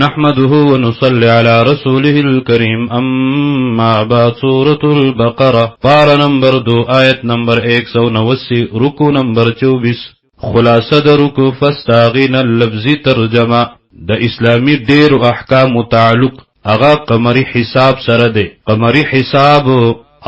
نحمده ونصلي على رسوله الكريم اما بعد سورة البقرة پارا نمبر 2 آیت نمبر 189 رکو نمبر 24 خلاصه د رکو فاستاغین اللفظی ترجمه د اسلامی ډیر احکام تعلق اغا قمری حساب سره ده قمری حساب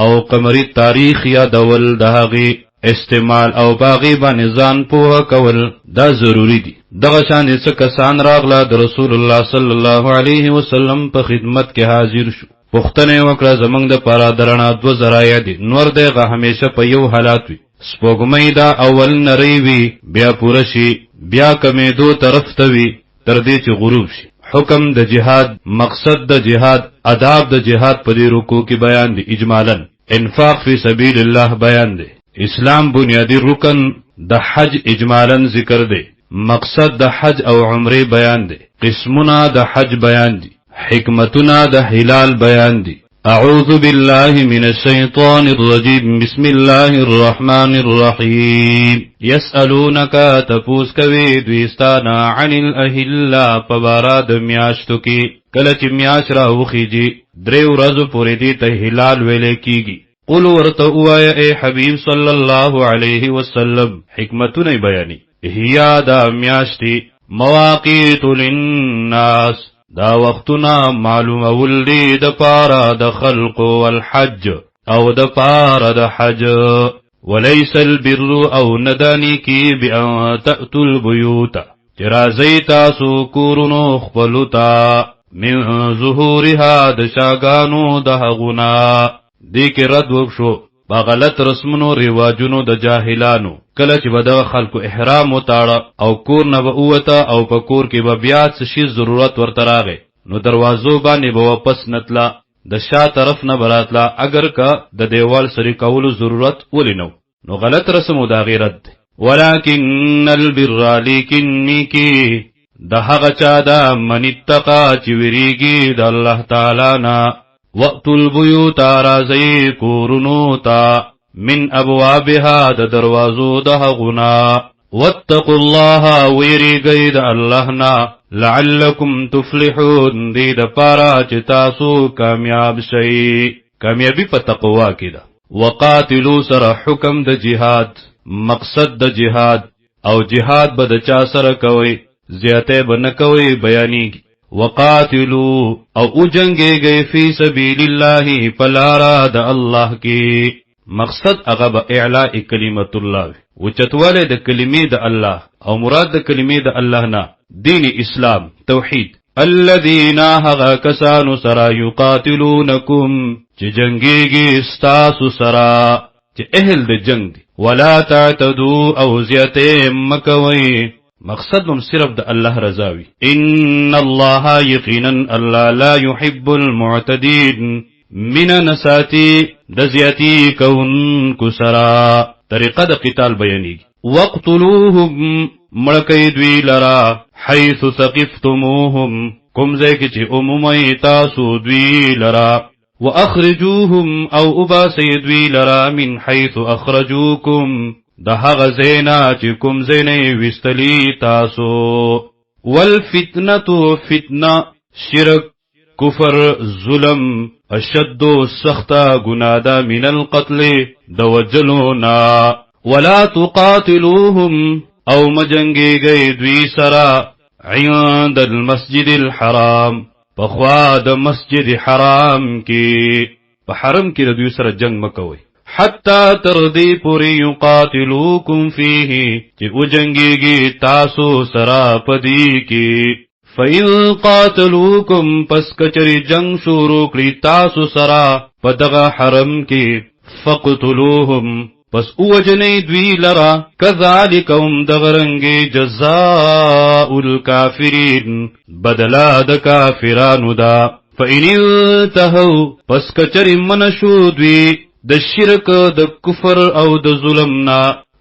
او قمری تاریخ یا دول دهغی استعمال او باغی باندې ځان پوهه کول دا ضروری دي دغه شان څه کسان راغله د رسول الله صلی الله علیه وسلم په خدمت کې حاضر شو پښتنه وکړه زمنګ د پارا درنا دو ذرایع دي نور دغه همیشه په یو حالات وي سپوږمۍ دا اول نری وي بیا پوره شي بیا کمې دو طرف ته وي تر دې چې غروب شي حکم د جهاد مقصد د جهاد آداب د جهاد په دې رکوع کې بیان دي اجمالا انفاق فی سبیل الله بیان دي اسلام بنیادی رکن د حج اجمالا ذکر دی مقصد د حج او عمره بیان دی قسمنا د حج بیان دی حکمتنا د هلال بیان دی اعوذ بالله من الشیطان الرجیم بسم الله الرحمن الرحیم یسألونک تپوس کوي دویستانا عن الاهلا پباراد میاشتو کی کله چې میاش را وخیږي درې ورځې پورې دي ته هلال ویلې کیږي قل ورتوایا اے حبیب صلی اللہ علیہ وسلم حکمتونه بیانی هيا دا میاشتی مواقیت للناس دا وقتنا معلوم ولدی د پارا د خلق والحج او د پارا د حج وليس البر او ندانی کی بان تأتوا البیوت چرازی تاسو کورنو خپلوتا من ظهورها د شاگانو د هغونا دی کې رد وشو با غلط رسمونو رواجونو د جاهلانو کله چې به د خلکو احرام وتاړه او کور نه به اوته او په کور کې به بیا څه شي ضرورت ورته راغی نو دروازو باندې به واپس نتله د شا طرف نه براتله اگر که د دیوال سری کولو ضرورت ولی نو غلط رسمو دا غیرت دی ولکن البر لیکن نیکی د هغه چا دا من اتقا چې ویریږي د الله تعالی نه وَأْتُوا الْبُيُوتَ رَازَيْ كُورُنُوتَا مِنْ أَبْوَابِهَا د دروازو د هغونا وَاتَّقُوا اللَّهَ وَيَرِيږئ د الله نه لَعَلَّكُمْ تُفْلِحُونَ دې دپاره چې تاسو کامیاب شئ کامیابی په تقوا کې ده وقاتلوا سره حکم د جهاد مقصد د جهاد او جهاد به د چا سره کوي زیاته به نه کوي بیانېږي وقاتلوا او اجنگے فی سبیل اللہ پلارا دا اللہ کی مقصد اغب اعلاء کلمت اللہ وچتوالے دا کلمی دا اللہ او مراد دا کلمی دا اللہ نا دین اسلام توحید الذین هغا کسانو سرا یقاتلونکم چی جنگی گی استاسو سرا چی اہل دا جنگ دی ولا تعتدو او زیادے مکوئی مقصد هم صرف د الله رضاوي ان الله یقینا الله لا يحب المعتدين من نساتی د زیاتی کون کسرا طریقه د قتال بیانېږي وقتلوهم مړکې دوی لرا حيث ثقفتموهم کوم ځای کې چې عمومي تاسو دوی لرا واخرجوهم او اباسي دوی لرا من حيث اخرجوكم د هغه زینا چې کوم زینې وستلی تاسو والفتنه فتنه شرک کفر ظلم اشد سخت گنادا من القتل د وجلونا ولا تقاتلوهم او مجنگی دوی سرا عند المسجد الحرام پخوا د مسجد حرام کی په حرم کې دوی سره جنگ مکوئ حتی تردی پوری یقاتلوکم فیه چی اجنگیگی تاسو سرا پدی کی فَإِن قَاتَلُوكُمْ پس کچری جنگ شروع کری تاسو سرا پدغ حرم کی فَقْتُلُوهُمْ پس اوجنی دوی لرا کذالکم دغرنگی جزاء الکافرین بدلا د کافرانو دا فَإِنِ انتهوا پس کچری منشو دوی د شرک د کفر او د ظلمنا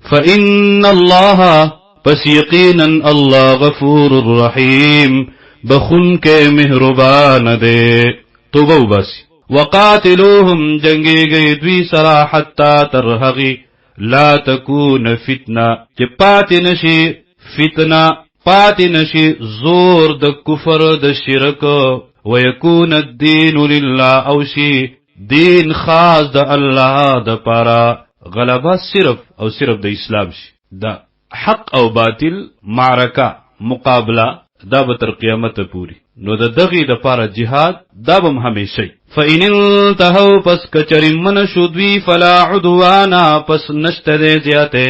فإن الله پس یقینا الله غفور الرحیم بخون کے مہربان دے توبہ باسی وقاتلوهم جنگی گئی دوی سرا حتی ترہغی لا تکون فتنہ چی پاتی نشی فتنہ پاتی نشی زور د کفر د شرک ویکون الدین لله او شی دین خاص د الله د پارا غلبه صرف او صرف د اسلام شي دا حق او باطل معرکه مقابله دا به تر قیامت پوری نو د دغی د پارا جهاد دا به همیشه فإن انتهوا پس کچری من شودوی فلا عدوانا پس نشته دی زیاته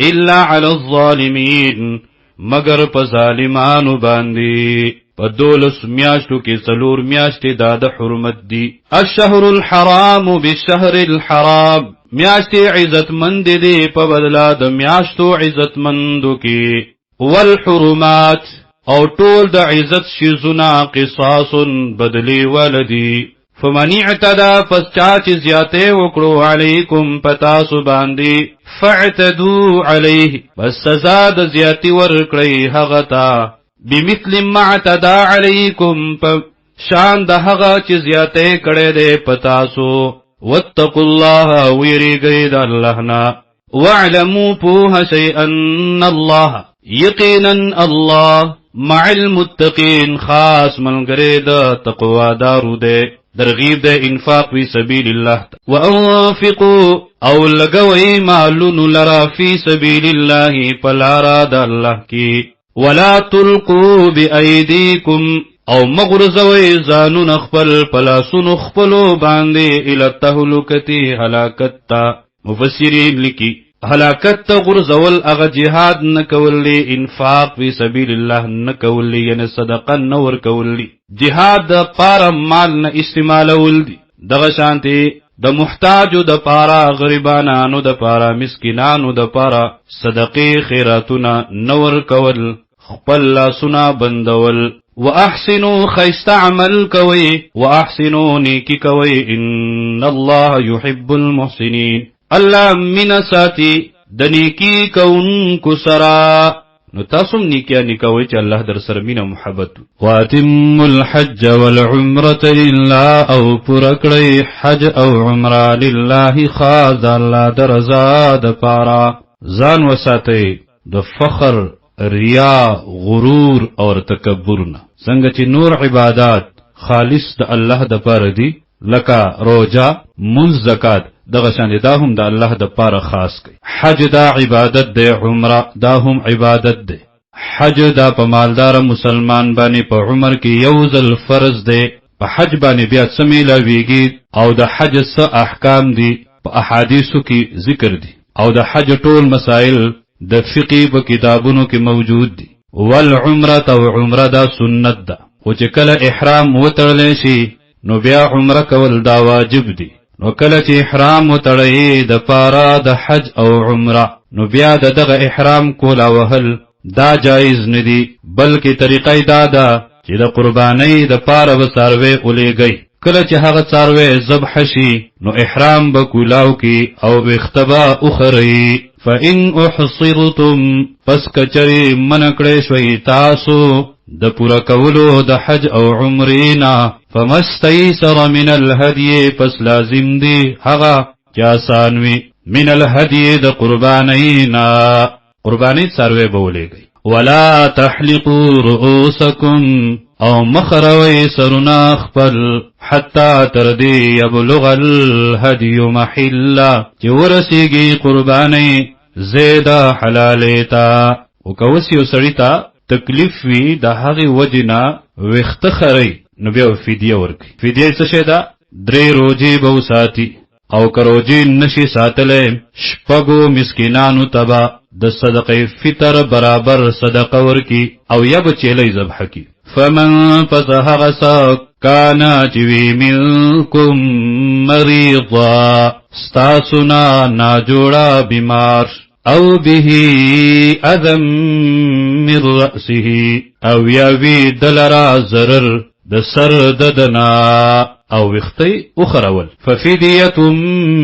الا علی الظالمین مگر په ظالمانو باندې په 12 میاشتو کې 4 میاشتې دا د حرمت دي الشهر الحرام بالشهر الحرام میاشتې عزت مند دي په بدلا د میاشتو عزت مندو کې والحرمات او ټول د عزت شیزونه قصاص بدلی ولدي فمن اعتدى پس چاچ زیاته وکړو علیکم پتاسو باندې فاعتدوا علیه پس سزا د زیاتی ورکړی هغه تا بمثل ما اعتدى علیکم شان د هغه چې زیاته کړي دې پتاسو واتقوا الله ویریږئ د الله نه واعلموا پوه شيئا ان الله یقینا الله مع المتقین خاص ملګری د تقوا دارو دې درغیب د انفاق فی سبیل الله وانفقوا او لګوي مالون لرا فی سبیل الله پلارا د الله کی ولا تلقوا بأيديكم او مغرزوي زانون خپل پلاسون خپلو باندې الى التهلكه هلاکت مفسرین لیکي هلاکت غرزول اغه جهاد نکولی انفاق فی سبیل الله نکولی یعنی صدقه نور کولی جهاد د پارا مال نه استعمالول دي دغه شانتي د محتاجو د پارا غریبانانو د پارا مسکینانو د پارا صدقې خیراتونه نور کول خپل لاسونه بندول واحسنوا خیست عمل کوي واحسنوا نیکی کوي ان الله يحب المحسنين الله من ساتي د نیکی کونکو سرا نو تاسو نیکیا نیکوي چې الله در سره مینه محبت واتم الحج والعمره لله او پرکړی حج او عمره لله خاص الله درزا د پارا ځان وساتئ د فخر ریا غرور او تکبرنا څنګه چې نور عبادت خالص د الله د پاره دي لکه روزه منځ زکات دغه شان دا هم د الله د پاره خاص کوي حج دا عبادت دی عمره دا هم عبادت دی حج دا په مالدار مسلمان باندې په عمر کې یو ځل فرض دی په حج باندې بیا څه میلاویږي او د حج څه احکام دي په احادیثو کې ذکر دي او د حج ټول مسائل د فقه په کتابونو کې موجود دي والعمره او عمره دا سنت ده او چې کله احرام وتړل شي نو بیا عمره کول دا واجب دي نو کله چې احرام وتړی د پارا د حج او عمره نو بیا دغه احرام کولا وهل دا جایز ندی بلکې طریقې دا ده چې د قربانۍ د پارا وساروي اولېږي کله چې هغه څاروي ذبح شي نو احرام به کولاو کی او بختبا اخري فإن احصرتم پس کچری منکړې شوي تاسو د پورا کولو د حج او عمرینا فمستيسر من الهدي پس لازم دی هغه جاسانوي من الهدي د قربانینا قربانی څاروي بولېږي ولا تحلقوا رؤوسكم او مخروي سرنا خپل حتى تردي يبلغ الهدي محلا چې ورسیږي قربانی زیدا حلالیتا او کوسی سړیتا تکلیف وی د هغه وجنا وختخري نو بیا فدیه ورکي فدیه څه شه دا 3 روزي به ساتي او کروجی نشي ساتلې شپغو مسکینانو تبا د صدقې فطر برابر صدقه ورکي او یا بچلې ذبح کی فمن فسهغس کان جوی منکم مریضا استاسنا ناجوڑا بیمار او به اذم من رأسه او یاوی دلرا ضرر د سر ددنا او وختی اخرول ففدیت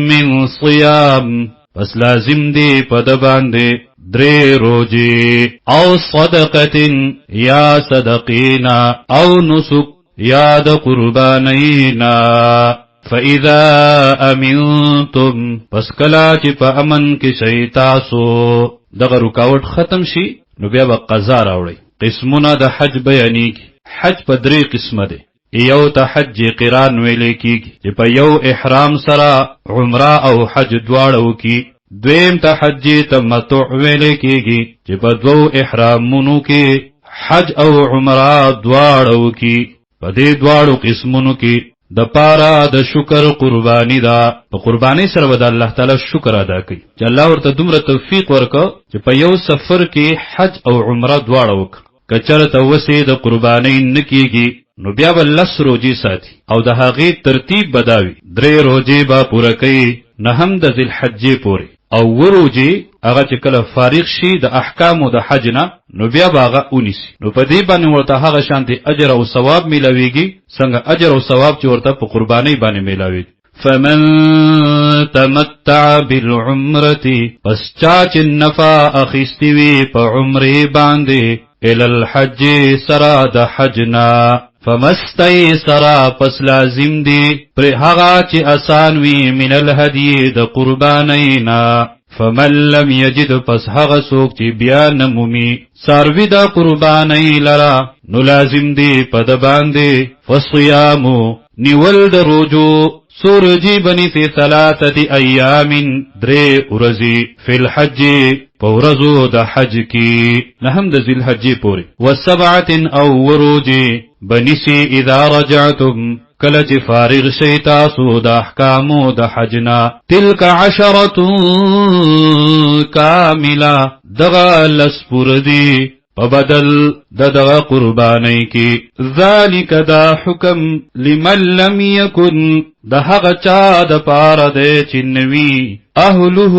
من صیام پس لازم دی پد باندې 3 روزي او صدقه یا صدقینا او نسک یا د قربانینا فاذا امنتم پس کلا چې په امن کې شي تاسو دغه رکاوټ ختم شي نو بیا به قضا راوړي قسمونه د حج بیانیږي. حج په 3 قسمه دی. یو ته حج قران ویل کیږي چې په یو احرام سره عمره او حج دواړه وکي. دویم ته حج تمتع ویل کیږي چې په 2 احرامونو کې حج او عمره دواړه وکي. په دې دواړو قسمونو کې د پاره د شکر قربانی دا. په قربانی سره به د الله تعالی شکر ادا کوي چې الله ورته دومره توفیق ورکړ چې په یو سفر کې حج او عمره دواړه وکړي. کچره ته وسې د قربانی نکیږي نو بیا به 10 روزي ساتي او د هغې ترتیب بداوي. 3 روزي به پوره کوي، 9 د ذی الحجې پورې، او 2 روزي هغه چې کله فارغ شي د احکامو د حج نه نو بیا به هغه ونیسي. نو په دې باندې ورته هغه شانتي اجر او ثواب میلاویږي څنګه اجر او ثواب چې ورته په قربانی باندې میلاوي. فمن تمتع بالعمرة پس چا چې نفع اخیستی وي په عمره باندې الى الحج سرا د حجنا فمستيسر پس لازم دی پر هغه چې آسان وي من الهدي د قربانینا. فمن لم يجد پس هغه څوک چې بیا نمومي ساروی د قربانی لرا نو لازم دی په د باندې فصيام نیول د روزو سورجی بنی فی 3 ایام 3 ورځې فی الحج پورزو د حج کی 9 د ذی الحج پوری و7 او وروجی بنسی اذا رجعتم کله چې فارغ شئ تاسو د احکامو د حجنا. تلک 10 کامله دغه لسپوردی په بدل دغه قربانی کی. ذالک دا حکم لمن لم یکن د هغه چا د پاره دی چې نوی اهله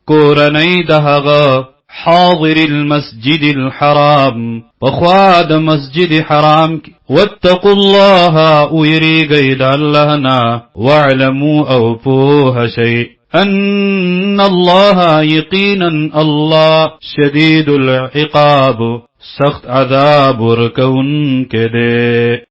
کورنی د هغه حاضر المسجد الحرام وخوا د مسجد حرام کی. واتقوا الله ويريغي د الله نا واعلموا او پوه شي ان الله یقینا الله شدید العقاب سخت عذاب ورکون کې ده.